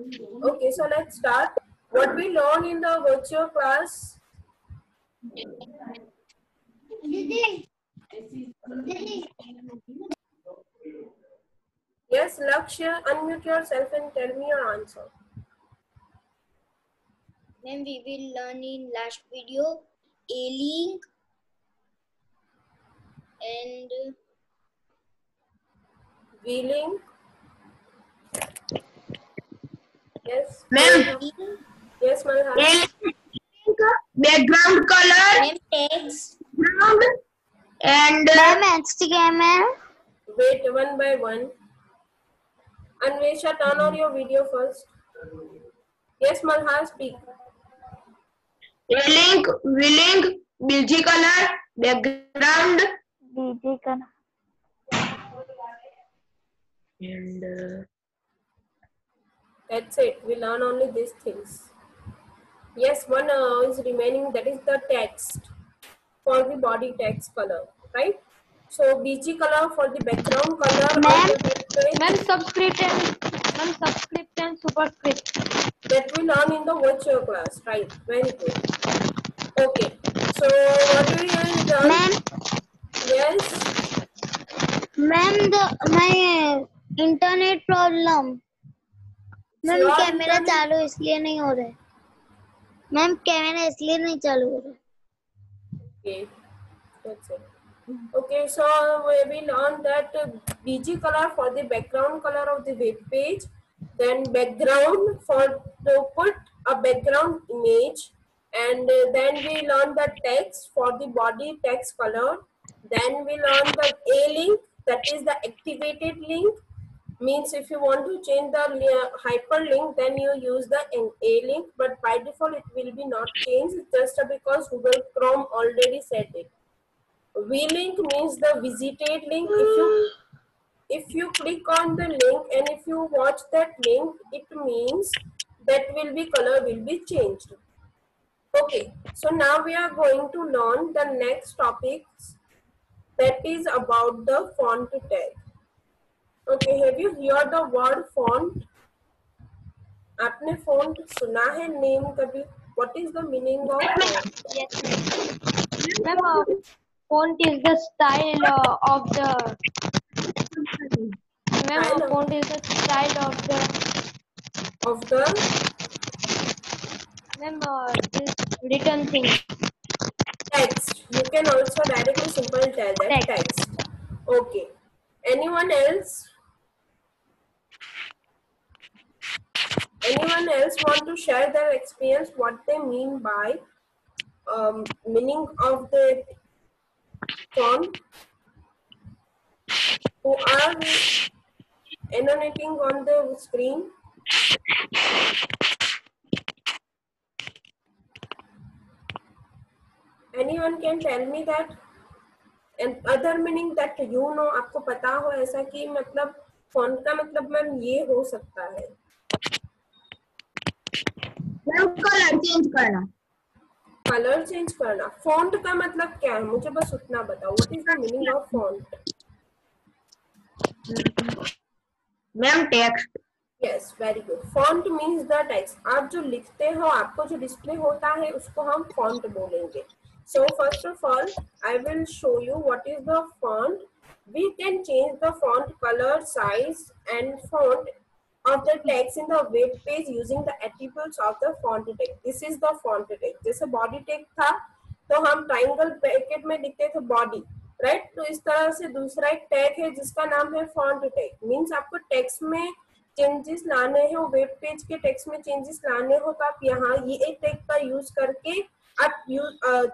Okay, so let's start. What we learn in the virtual class? Yes, Lakshya, unmute yourself and tell me your answer. Then we will learn in last video A-Link and V-Link. Yes. Ma'am, Yes, Malhar. background color, ma'am text background, and HTML. Wait, one by one. Anvesha, turn on your video first. Yes, Malhar, speak. A-Link, V-Link, BG color, background, BG का and That's it. We learn only these things. Yes, one is remaining. That is the text for the body text color, right? So BG color for the background color of the web page. Ma'am, subscript and superscript. That we learn in the virtual class, right? Very good. Okay. So what do you learn? Ma'am, Yes. ma'am, my internet problem. Ma'am Your camera internet- चालू इसलिए नहीं हो रहा है ma'am camera इसलिए नहीं चालू हो रहा है Okay, that's it. Okay, so we learned that BG color for the background color of the web page, then background for to put a background image, and then we learned the text for the body text color. Then we learned the A-link, that is the activated link. Means if you want to change the hyperlink, then you use the A-link, but by default it will be not changed just because Google Chrome already said it. V-link means the visited link. If you click on the link and if you watch that link, it means that color will be changed. Okay, so now we are going to learn the next topics, that is about the font tag. Okay, have you heard the word font? आपने font सुना है name कभी? What is the meaning of font? Yes, ma'am. Font is the style of the. Ma'am, font is the style of the. Ma'am, this written thing. Text. You can also directly simple tell that text. Okay. Anyone else? Anyone else want to share their experience? What they mean by meaning of the font? Who are annotating on the screen? Anyone can tell me that? And other meaning that you know, आपको पता हो ऐसा कि मतलब font का मतलब ma'am ये हो सकता है. कलर चेंज करना. कलर चेंज करना. फॉन्ट का मतलब क्या है, मुझे बस उतना बताओ. What is the meaning of font? Ma'am text. Yes, very good. Font means the text. आप जो लिखते हो, आपको जो डिस्प्ले होता है, उसको हम फॉन्ट बोलेंगे. So first of all I will show you what is the font. We can change the font colour, size and font of the text in the web page using the attributes of the font tag. This is the font tag. जैसे body tag था तो हम triangle bracket में लिखते थे body, right? तो इस तरह से दूसरा एक tag है जिसका नाम है font tag. Means आपको text में changes लाने हैं, web page के text में changes लाने हो तो आप यहाँ ये एक tag का use करके आप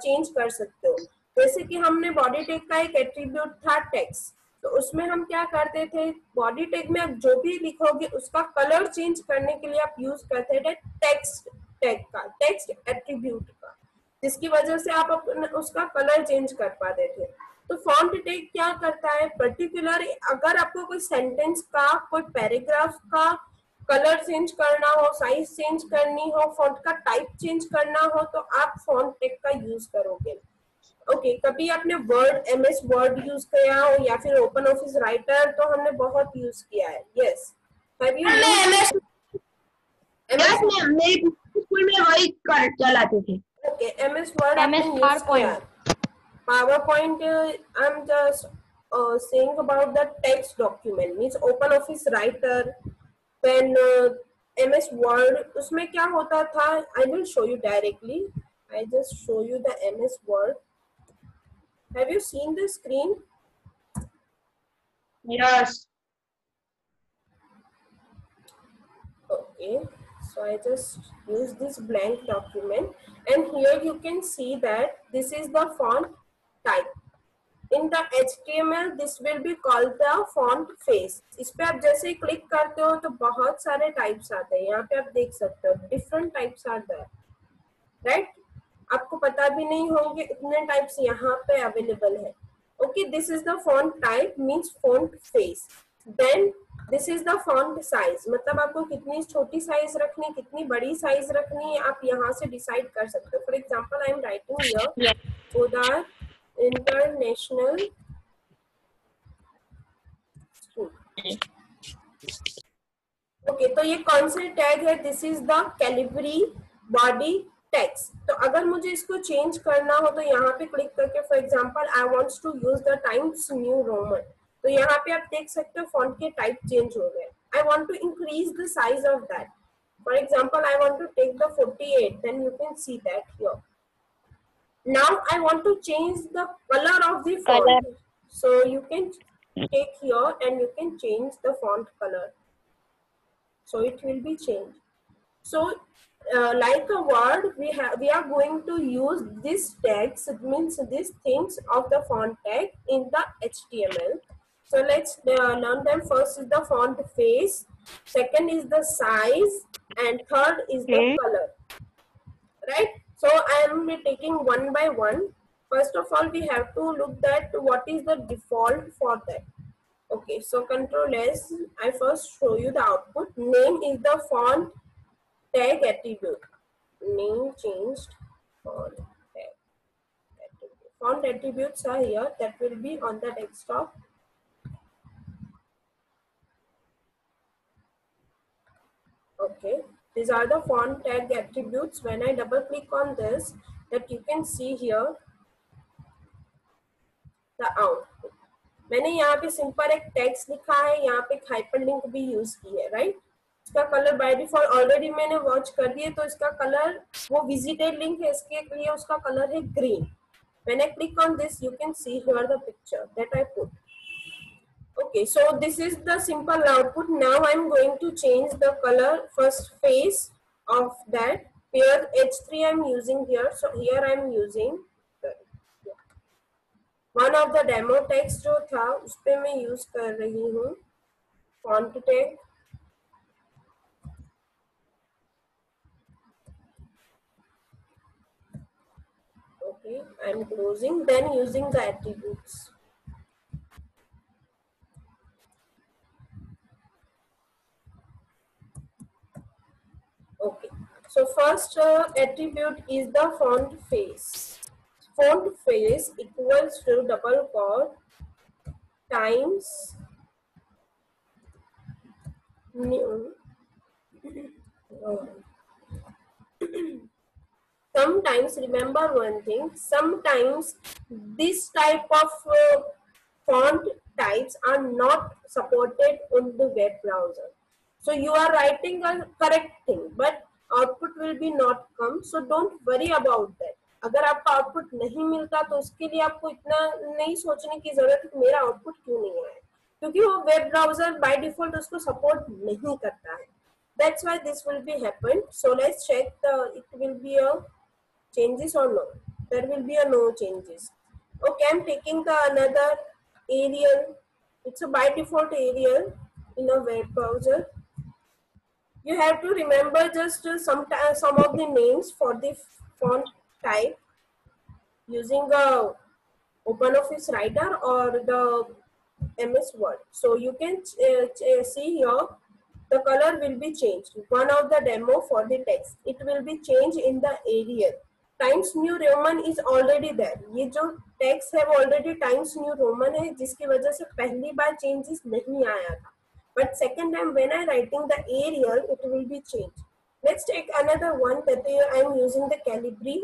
change कर सकते हो. जैसे कि हमने body tag का एक attribute था text, तो उसमें हम क्या करते थे, बॉडी टैग में आप जो भी लिखोगे उसका कलर चेंज करने के लिए आप यूज करते थे टेक्स्ट टैग का, टेक्स्ट एट्रीब्यूट का, जिसकी वजह से आप उसका कलर चेंज कर पाते थे. तो फॉन्ट टैग क्या करता है, पर्टिकुलर अगर आपको कोई सेंटेंस का, कोई पैराग्राफ का कलर चेंज करना हो, साइज चेंज करनी हो, फॉन्ट का टाइप चेंज करना हो, तो आप फॉन्ट टैग का यूज करोगे. ओके, कभी आपने वर्ड, एमएस वर्ड यूज किया हो या फिर ओपन ऑफिस राइटर, तो हमने बहुत यूज किया है. Yes, have you used? Yes ma'am, मेरी स्कूल में वही चलाते थे। Okay, MS Word MS आपने use किया। PowerPoint, I'm just saying about the text document, means OpenOffice Writer, then MS Word, उसमें क्या होता था? I will show you directly. I just show you the MS Word. Have you seen the screen? Yes. Okay, so I just use this blank document, and here you can see that this is the font type. In the HTML, this will be called the font face. इस पे आप जैसे ही click करते हो तो बहुत सारे types आते हैं। यहाँ पे आप देख सकते हो different types are there, right? आपको पता भी नहीं होंगे इतने टाइप्स यहाँ पे अवेलेबल है। Okay, this is the font type means font face. Then this is the font size, मतलब आपको कितनी छोटी साइज रखनी, कितनी बड़ी साइज रखनी है, आप यहाँ से डिसाइड कर सकते हो। For example I am writing here उदार इंटरनेशनल स्कूल। ओके, तो ये कौन से टैग है? This is the Calibri body text. तो अगर मुझे इसको चेंज करना हो तो यहाँ पे क्लिक करके, for example I wants to use the Times New Roman, तो यहाँ पे आप देख सकते हो फॉन्ट के टाइप चेंज हो गए। I want to increase the size of that, for example I want to take the 48, then you can see that here. Now I want to change the color of the font, so you can take here and you can change the font color, so it will be changed. So like a word, we are going to use this tags, it means these things of the font tag in the HTML. So let's learn them. First is the font face, second is the size, and third is the color, right? So I am taking one by one. First of all, we have to look at what is the default for that. Okay, so Control S, I first show you the output. Name is the font tag attribute. Name changed, font tag attribute. Font attributes are here, that will be on the desktop. Okay, these are the font tag attributes. When I double click on this, that you can see here the output. मैंने यहाँ पे simple एक text लिखा है, यहाँ पे hyperlink भी use की है, राइट? इसका कलर बाय डिफॉल्ट ऑलरेडी मैंने वॉच कर दिए, तो इसका कलर वो विजिटेड लिंक है, इसके लिए उसका कलर है green. When I click on this, you can see here the picture that I put. Okay, so this is the simple output. Now I'm going to change the color, first face of that. Here H3 I'm using here, so here I'm using one of the demo text जो था उस पे मैं use कर रही हूँ font tag. Okay, I'm closing, then using the attributes. Okay, so first attribute is the font face. Font face equals to double quote times new. Sometimes remember one thing, sometimes this type of font types are not supported on the web browser. So you are writing a correct thing, but output will be not come. So don't worry about that. अगर आपका output नहीं मिलता तो उसके लिए आपको इतना नहीं सोचने की जरूरत है कि मेरा आउटपुट क्यों नहीं आया, क्योंकि वो वेब ब्राउजर बाय डिफॉल्ट उसको सपोर्ट नहीं करता है. That's why this will be happen. So let's check it will be a changes or no. There will be a no changes. Okay, I'm taking the another Arial. It's a by default Arial in a web browser. You have to remember just some of the names for the font type using the OpenOffice Writer or the MS Word. So you can see here the color will be changed. One of the demo for the text, it will be changed in the Arial. Times New Roman is already there. ये जो text है वो already Times New Roman है, जिसकी वजह से पहली बार changes नहीं आया था. But second time when I writing the Arial, it will be changed. Let's take another one that I am using the Calibri.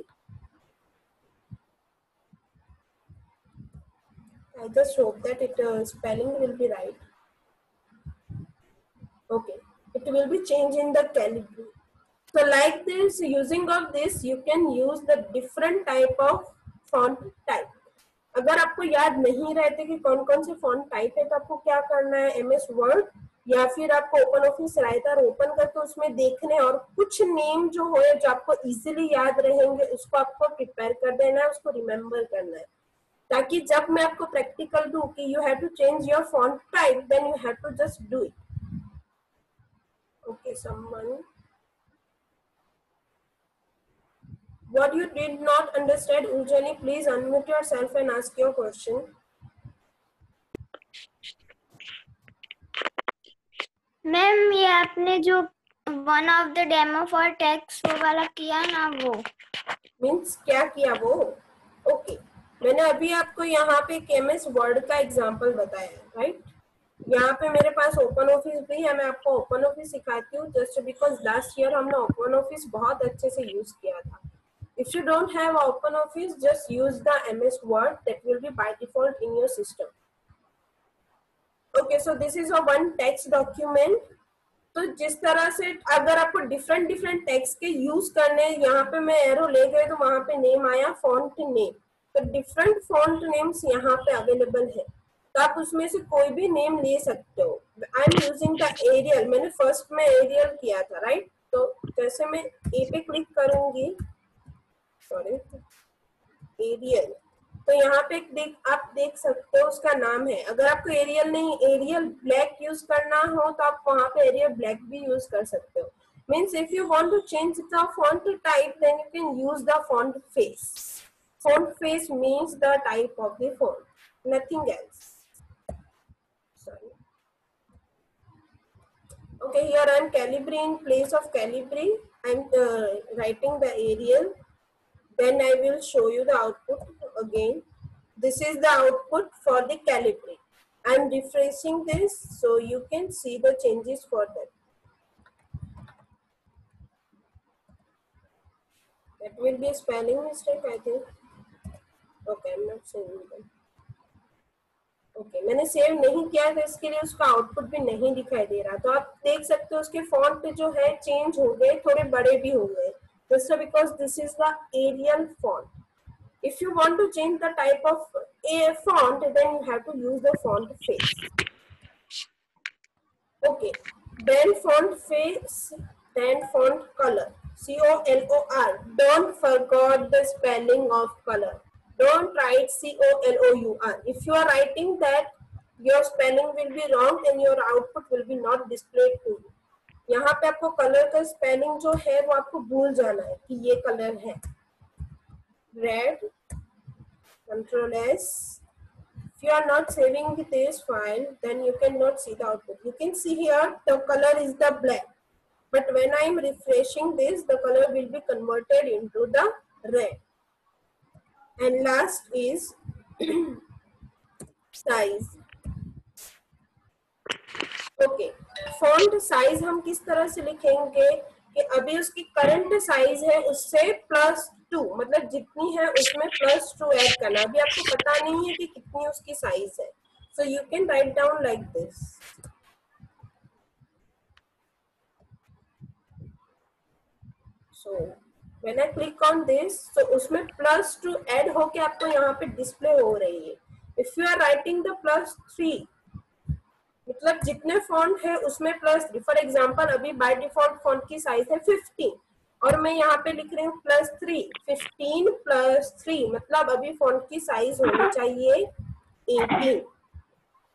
I just hope that it spelling will be right. Okay, it will be changed in the Calibri. So like this, using of this, you can use the different type of font type. अगर आपको याद नहीं रहते कि कौन कौन से font type है तो आपको क्या करना है, एमएस वर्ड या फिर आपको ओपन ऑफिस राइटर ओपन करके उसमें देखने और कुछ नेम जो हो जो आपको इजीली याद रहेंगे उसको आपको प्रिपेयर कर देना है, उसको रिमेम्बर करना है, ताकि जब मैं आपको प्रैक्टिकल दूं कि you have to change your font type, then you have to just do it. Okay, someone what you did not understand, Ujjwali, please unmute yourself and ask your question. Ma'am ये आपने जो one of the demo for text वो वाला किया ना, वो means क्या किया वो? ओके, मैंने अभी आपको यहाँ पे केएमएस वर्ड का एग्जांपल बताया है, राइट? यहाँ पे मेरे पास ओपन ऑफिस भी है, मैं आपको ओपन ऑफिस सिखाती हूँ जस्ट बिकॉज लास्ट ईयर हमने ओपन ऑफिस बहुत अच्छे से यूज किया था. If you don't have open office, just use the MS Word, that will be by default in your system. Okay, so this is a one text document. तो जिस तरह से अगर आपको डिफरेंट डिफरेंट टेक्स्ट के use करने, यहाँ पे मैं एरो ले गए तो वहां पे नेम आया फॉन्ट नेम, तो डिफरेंट फॉन्ट नेम्स यहाँ पे अवेलेबल है, तो आप उसमें से कोई भी नेम ले सकते हो. I am using the Arial, मैंने फर्स्ट में एरियल किया था, राइट? तो जैसे मैं ए पे क्लिक करूंगी, सॉरी, एरियल, तो यहाँ पे आप देख सकते हो उसका नाम है. अगर आपको एरियल नहीं, एरियल ब्लैक यूज करना हो तो आप वहां पे एरियल ब्लैक भी यूज कर सकते हो. Means if you want to change the font type, then you can use the font face. Font face means the type of the font, nothing else. Sorry. Okay, here I am Calibri. In place of Calibri, I am writing the Arial. Then I will show you the output again. This is the output for the Calibri. I am refreshing this so you can see the changes for that. That will be a spelling mistake, I think. Okay, I am not saving them. Okay, मैंने save नहीं किया तो इसके लिए उसका output भी नहीं दिखाई दे रहा. तो आप देख सकते हो उसके फॉन्ट जो है चेंज हो गए, थोड़े बड़े भी हो गए. This is because this is the Arial font. If you want to change the type of a font, then you have to use the font face. Okay, then font face, then font color. COLOR. Don't forget the spelling of color. Don't write COLOUR. If you are writing that, your spelling will be wrong and your output will be not displayed to you. यहाँ पे आपको colour का spelling जो है वो आपको भूल जाना है कि ये कलर है. Red, Ctrl S. If you are not saving this file, then you cannot see the output. You can see here the color is the black, but when I am refreshing this, the color will be converted into the red. And last is size. Okay, font size हम किस तरह से लिखेंगे कि अभी उसकी current size है उससे +2, मतलब जितनी है उसमें +2 ऐड करना. अभी आपको पता नहीं है कि कितनी उसकी साइज है, so you can write down like this. So when I click on this, तो उसमें +2 ऐड होके आपको यहाँ पे डिस्प्ले हो रही है. If you are writing the +3, मतलब जितने फॉन्ट है उसमें +3. फॉर एग्जाम्पल अभी बाय डिफॉल्ट फॉन्ट की साइज है 15 और मैं यहाँ पे लिख रही हूँ +3. 15 + 3 मतलब अभी फॉन्ट की साइज होनी चाहिए 18.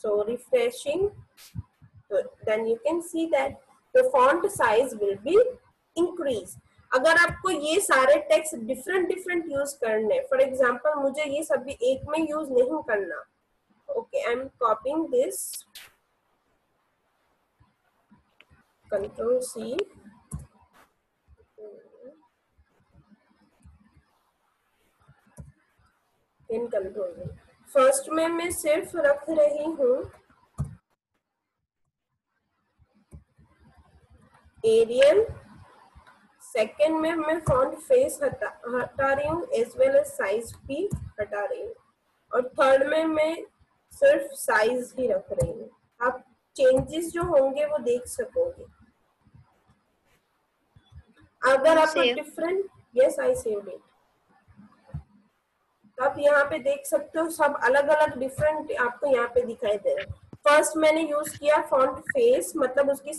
So refreshing, then you can see that the font size will be increase. अगर आपको ये सारे टेक्स्ट डिफरेंट यूज करने, फॉर एग्जाम्पल मुझे ये सभी एक में यूज नहीं करना. Okay, I am copying this, Control C, इन कंट्रोल में. फर्स्ट में मैं सिर्फ रख रही हूँ एरियल सेकेंड में मैं फॉन्ट फेस हटा रही हूँ एज वेल एज साइज भी हटा रही हूँ, और थर्ड में मैं सिर्फ साइज ही रख रही हूँ। आप चेंजेस जो होंगे वो देख सकोगे। अगर आपको Save. Different, yes I saved it, आप यहाँ पे देख सकते हो सब अलग अलग डिफरेंट आपको यहाँ पे दिखाई दे रहा है। फर्स्ट मैंने यूज किया फॉन्ट फेस, मतलब उसकी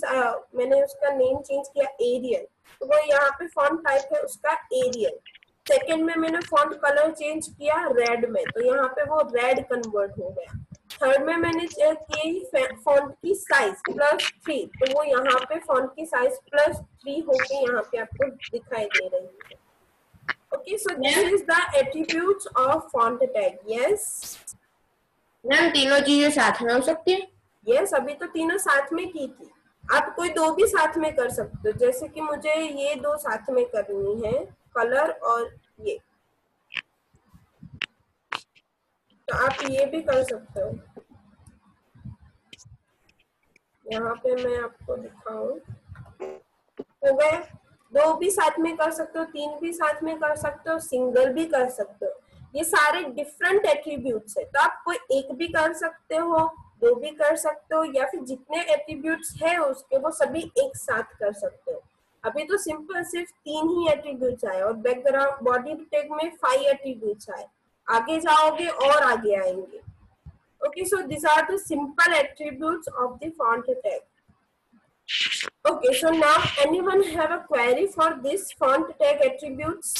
मैंने उसका नेम चेंज किया एरियल, तो वो यहाँ पे फॉन्ट टाइप है उसका एरियल। सेकंड में मैंने फॉन्ट कलर चेंज किया रेड में, तो यहाँ पे वो रेड कन्वर्ट हो गया। थर्ड में मैंने की फॉन्ट की साइज +3, तो वो यहाँ पे फॉन्ट की साइज +3 होके यहाँ पे आपको दिखाई दे रही है। Okay, so this is the attributes of font tag. Yes. Ma'am तीनों चीजें साथ में हो सकती है? Yes, अभी तो तीनों साथ में की थी। आप कोई दो भी साथ में कर सकते हो, जैसे कि मुझे ये दो साथ में करनी है, कलर और ये, तो आप ये भी कर सकते हो। यहाँ पे मैं आपको दिखाऊं, हो गए। दो भी साथ में कर सकते हो, तीन भी साथ में कर सकते हो, सिंगल भी कर सकते हो। ये सारे डिफरेंट एट्रीब्यूट्स है, तो आप कोई एक भी कर सकते हो, दो भी कर सकते हो, या फिर जितने एट्रीब्यूट्स है उसके वो सभी एक साथ कर सकते हो। अभी तो सिंपल सिर्फ 3 ही एट्रीब्यूट्स आए, और बैकग्राउंड बॉडी टैग में 5 एट्रीब्यूट्स आए। आगे जाओगे और आगे आएंगे। Okay, so this are the simple attributes of the font tag. Okay, so now anyone have a query for this font tag attributes?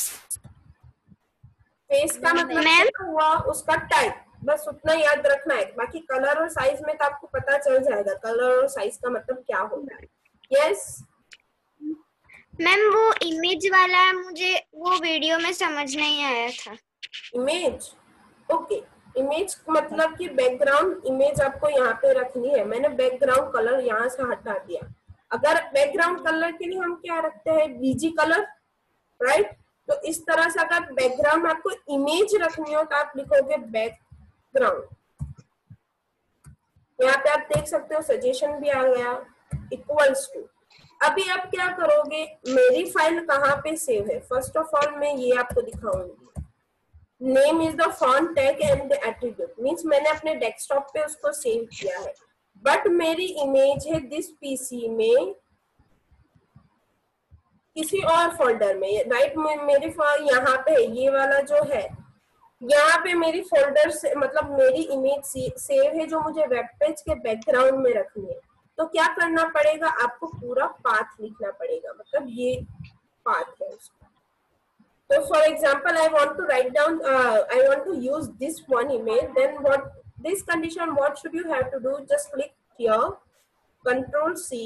Face का मतलब क्या हुआ, उसका टाइप, बस उतना याद रखना है। बाकी कलर और साइज में तो आपको पता चल जाएगा कलर और साइज का मतलब क्या होता है। यस मैम, वो इमेज वाला मुझे वो वीडियो में समझ नहीं आया था। इमेज, ओके, इमेज मतलब कि बैकग्राउंड इमेज आपको यहाँ पे रखनी है। मैंने बैकग्राउंड कलर यहाँ से हटा दिया। अगर बैकग्राउंड कलर के लिए हम क्या रखते हैं, बीजी कलर, राइट? तो इस तरह से अगर बैकग्राउंड में आपको इमेज रखनी हो तो आप लिखोगे बैकग्राउंड। यहाँ पे आप देख सकते हो सजेशन भी आ गया, इक्वल्स टू। अभी आप क्या करोगे, मेरी फाइल कहाँ पे सेव है? फर्स्ट ऑफ ऑल मैं ये आपको दिखाऊंगी। Name is the font tag and the attribute, means मैंने अपने डेस्कटॉप पे उसको सेव किया है, बट मेरी इमेज है दिस पीसी में किसी और फोल्डर में, राइट? मेरी फाइल यहाँ पे है, ये वाला जो है यहाँ पे मेरी फोल्डर से, मतलब मेरी इमेज सेव है जो मुझे वेब पेज के बैकग्राउंड में रखनी है। तो क्या करना पड़ेगा, आपको पूरा पाथ लिखना पड़ेगा, मतलब ये पाथ है उसका। So for example, I want to write down, I want to use this one image, then what, this condition, what should you have to do? Just click here, Control C,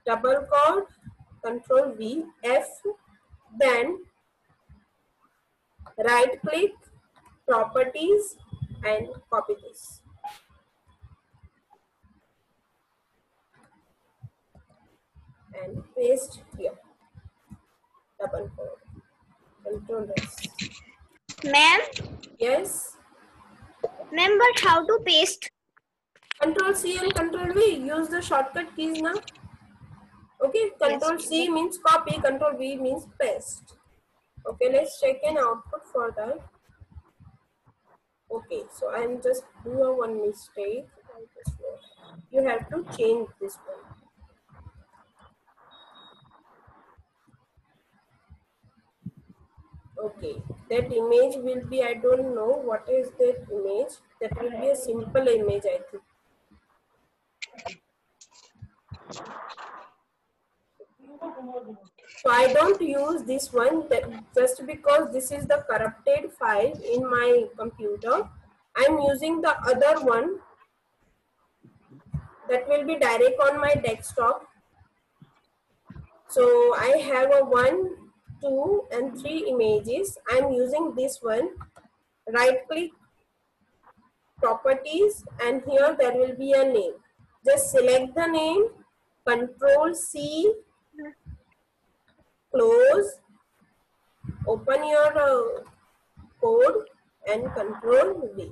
double quote, Control V, F, then right click, properties, and copy this. And paste here. Double quote. Control S. Ma'am, Yes. ma'am, but how to paste? Control C and Control V. Use the shortcut keys now. Okay. Control C means copy. Control V means paste. Okay. Let's check an output for that. Okay. So I'm just doing one mistake. You have to change this one. Okay, that image will be, I don't know what is that image. That will be a simple image, I think. So I don't use this one, that just because this is the corrupted file in my computer. I'm using the other one that will be direct on my desktop. So I have a 1, 2 and 3 images. I'm using this one. Right click, properties, and here there will be a name. Just select the name, Control C, close, open your code and Control V.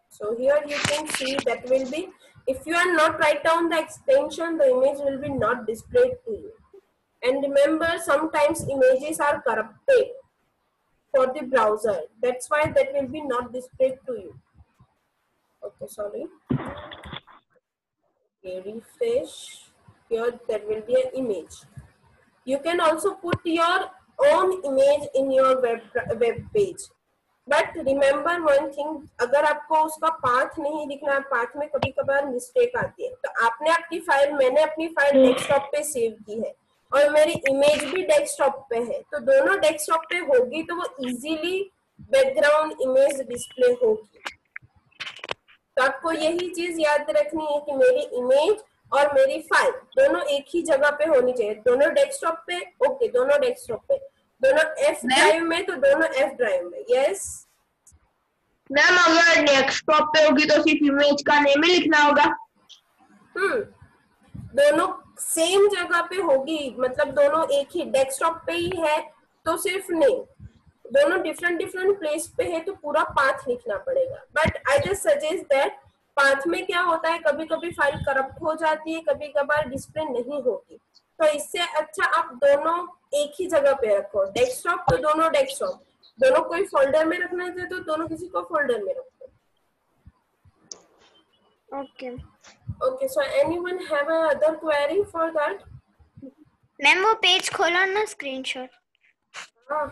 So here you can see that will be If you are not write down the extension, the image will be not displayed to you. And remember, sometimes images are corrupted for the browser. That's why that will be not displayed to you. Okay, sorry. Okay, refresh. Here there will be an image. You can also put your own image in your web page. But remember one thing, अगर आपको उसका path नहीं दिखना है, path में कभी कभार mistake आती है, तो आपने अपनी फाइल, मैंने अपनी फाइल डेस्कटॉप पे सेव की है और मेरी इमेज भी डेस्कटॉप पे है, तो दोनों डेस्कटॉप पे होगी तो वो इजीली बैकग्राउंड इमेज डिस्प्ले होगी। तो आपको यही चीज याद रखनी है कि मेरी इमेज और मेरी फाइल दोनों एक ही जगह पे होनी चाहिए। दोनों डेस्कटॉप पे, ओके, दोनों डेस्कटॉप पे, दोनों एफ ड्राइव में, तो दोनों एफ ड्राइव में। यस मैम, अगर डेस्कटॉप पे होगी तो सिर्फ इमेज का नेम ही लिखना होगा। दोनों सेम जगह पे होगी, मतलब दोनों एक ही डेस्कटॉप पे ही है तो सिर्फ नहीं, दोनों डिफरेंट प्लेस पे है तो पूरा पाथ लिखना पड़ेगा। But I just suggest that path में क्या होता है, कभी कभी फाइल करप्ट हो जाती है, कभी कभार डिस्प्ले नहीं होती, तो इससे अच्छा आप दोनों एक ही जगह पे रखो। डेस्कटॉप तो दोनों डेस्कटॉप, दोनों कोई फोल्डर में रखना है तो दोनों किसी को फोल्डर में रखो। Okay, so anyone have a other query for that? Ma'am वो पेज खोलो ना, स्क्रीनशॉट। हाँ,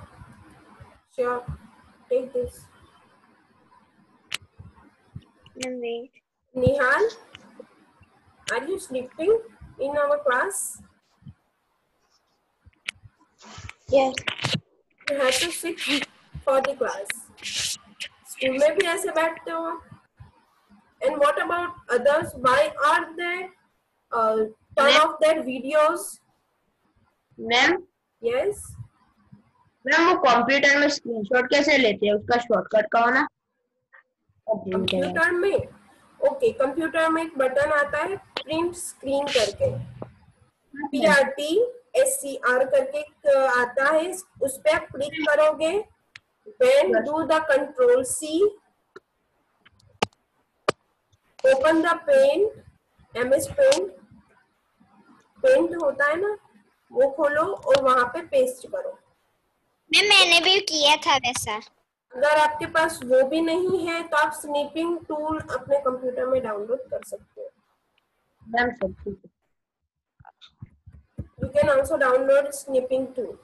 sure, take this. Wait. Nihal, are you sleeping in our class? Yes. You have to sit for the class. School में भी ऐसे बैठते हो? And what about others? Why are they turn off their videos? Ma'am, Yes. Ma'am वो computer में screenshot कैसे लेते हैं, उसका शॉर्टकट कहो ना। कंप्यूटर में, ओके, कंप्यूटर में एक बटन आता है प्रिंट स्क्रीन करके, PRTSCR करके आता है, उस पे आप क्लिक करोगे, then do the Control C, open the Paint, MS paint होता है ना, वो खोलो और वहां पे पेस्ट करो। मैंने भी किया था वैसा। अगर आपके पास वो भी नहीं है तो आप स्निपिंग टूल अपने कंप्यूटर में डाउनलोड कर सकते हो। मैम सब ठीक है। You can also download snipping tool.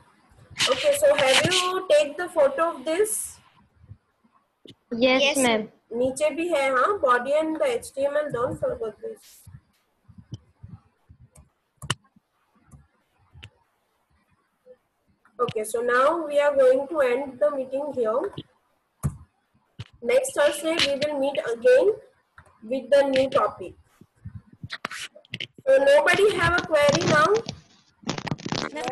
Okay, so have you take the photo of this? Yes, ma'am. नीचे भी है, हाँ, body and the HTML, don't forget this. Okay, so now we are going to end the meeting here. Next Thursday we will meet again with the new topic. So nobody have a query now? No.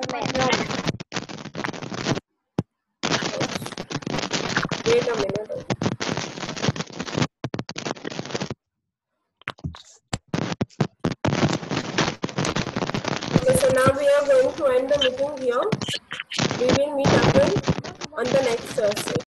Wait a minute. Okay, so now we are going to end the meeting here. We will meet again on the next Thursday.